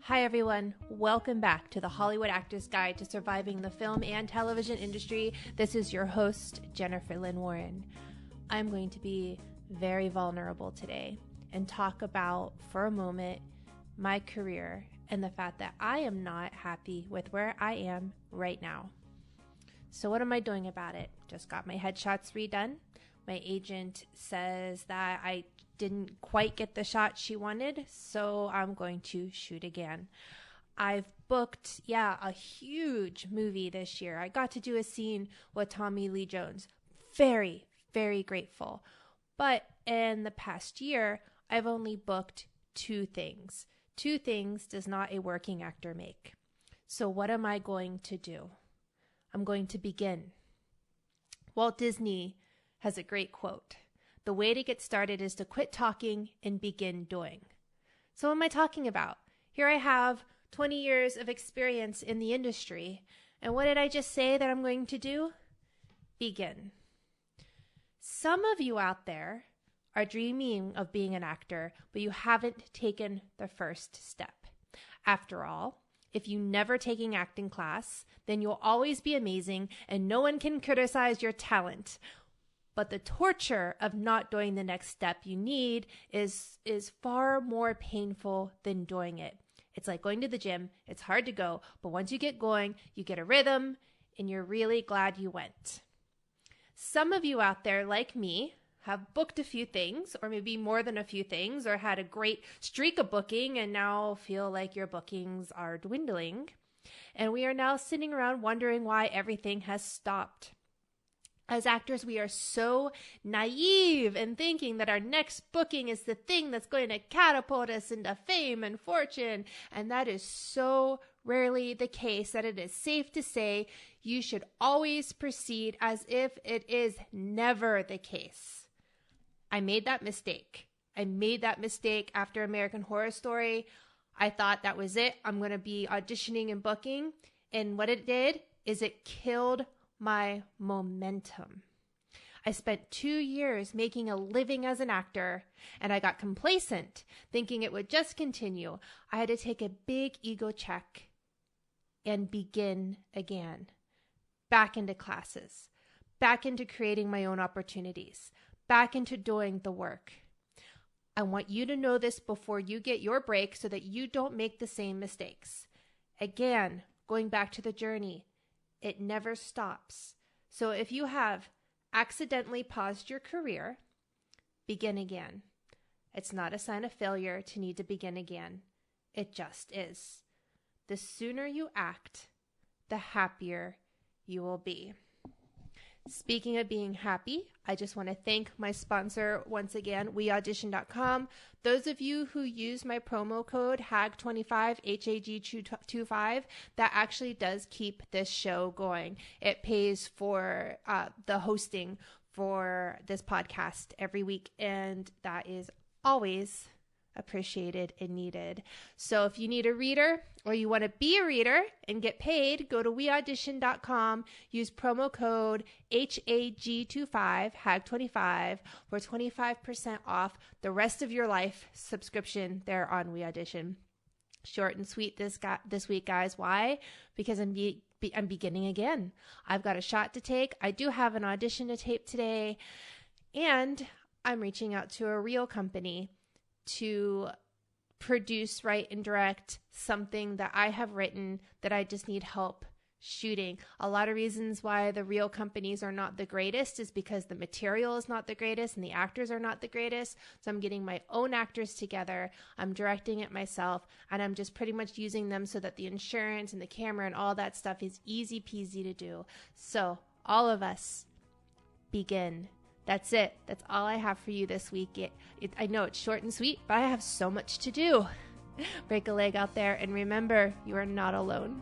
Hi everyone, welcome back to the Hollywood Actors Guide to Surviving the Film and Television Industry. This is your host, Jennifer Lynn Warren. I'm going to be very vulnerable today and talk about, for a moment, my career and the fact that I am not happy with where I am right now. So what am I doing about it? Just got my headshots redone. My agent says that I didn't quite get the shot she wanted, so I'm going to shoot again. I've booked, a huge movie this year. I got to do a scene with Tommy Lee Jones. Very, very grateful. But in the past year, I've only booked two things. Two things does not a working actor make. So what am I going to do? I'm going to begin. Walt Disney has a great quote. The way to get started is to quit talking and begin doing. So what am I talking about? Here I have 20 years of experience in the industry. And what did I just say that I'm going to do? Begin. Some of you out there are dreaming of being an actor, but you haven't taken the first step. After all, if you never taking acting class, then you'll always be amazing and no one can criticize your talent. But the torture of not doing the next step you need is far more painful than doing it. It's like going to the gym. It's hard to go, but once you get going, you get a rhythm and you're really glad you went. Some of you out there, like me, have booked a few things, or maybe more than a few things, or had a great streak of booking and now feel like your bookings are dwindling. And we are now sitting around wondering why everything has stopped. As actors, we are so naive in thinking that our next booking is the thing that's going to catapult us into fame and fortune. And that is so rarely the case that it is safe to say you should always proceed as if it is never the case. I made that mistake. After American Horror Story. I thought that was it. I'm going to be auditioning and booking. And what it did is it killed my momentum. I spent 2 years making a living as an actor, and I got complacent, thinking it would just continue. I had to take a big ego check and begin again. Back into classes, back into creating my own opportunities, back into doing the work. I want you to know this before you get your break so that you don't make the same mistakes. Again, going back to the journey, it never stops. So if you have accidentally paused your career, begin again. It's not a sign of failure to need to begin again. It just is. The sooner you act, the happier you will be. Speaking of being happy, I just want to thank my sponsor once again, weaudition.com. Those of you who use my promo code HAG25, HAG25, that actually does keep this show going. It pays for the hosting for this podcast every week, and that is always appreciated and needed. So if you need a reader or you want to be a reader and get paid, go to weaudition.com, use promo code HAG25, HAG25 for 25% off the rest of your life subscription there on WeAudition. Short and sweet this week, guys. Why? Because I'm beginning again. I've got a shot to take. I do have an audition to tape today, and I'm reaching out to a real company to produce, write, and direct something that I have written that I just need help shooting. A lot of reasons why the real companies are not the greatest is because the material is not the greatest and the actors are not the greatest. So I'm getting my own actors together. I'm directing it myself, and I'm just pretty much using them so that the insurance and the camera and all that stuff is easy peasy to do. So all of us begin. That's it. That's all I have for you this week. I know it's short and sweet, but I have so much to do. Break a leg out there, and remember, you are not alone.